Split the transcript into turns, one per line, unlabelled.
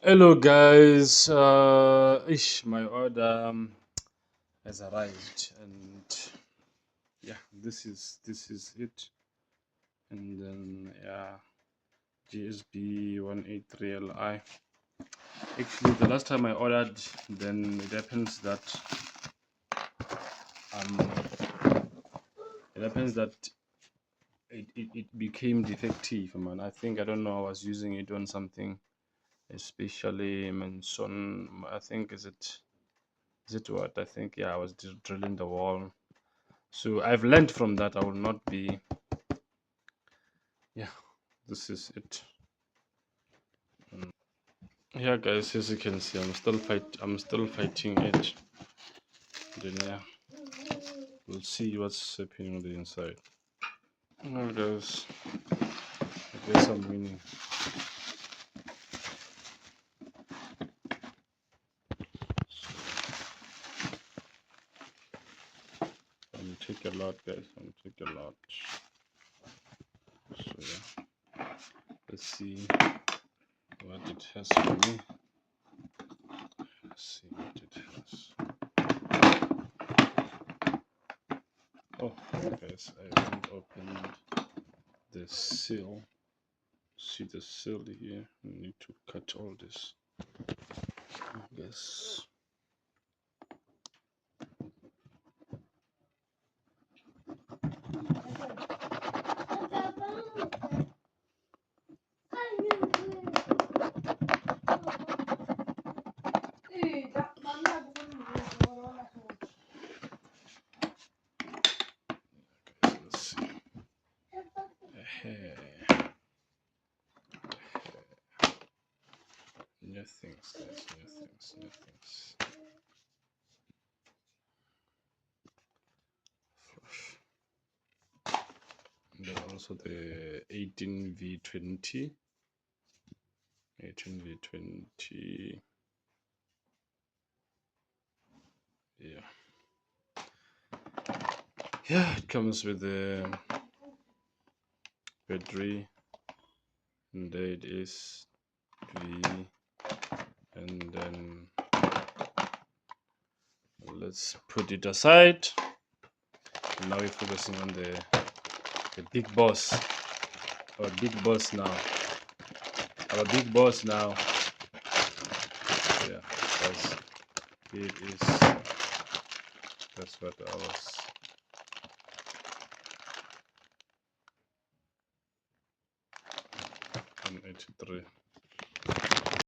Hello guys, my order has arrived, and yeah, this is it. And then GSB 183LI. Actually, the last time I ordered, then it happens that um it happens that it became defective, man. I think, I don't know, I was using it on something, especially Manson. I think, is it what I think? Yeah, I was drilling the wall. So I've learned from that. I will not be. Yeah, this is it. Yeah, guys, as you can see, I'm still fighting it. Then yeah, we'll see what's happening on the inside. Well, guys, I guess I'm winning. I'm take a lot, guys. I'm take a lot. So yeah, let's see what it has for me. Let's see what it has. Oh, guys, I haven't opened the seal. See the seal here. I need to cut all this. Yes. Let's see. New things, guys. New things. Flush. And then also the 18V20. 18V20. Yeah. Yeah, it comes with the battery. And there it is. V. And then let's put it aside. And now we're focusing on the big boss. Our big boss now. Our big boss now. Yeah, it is. That's what I was. 183.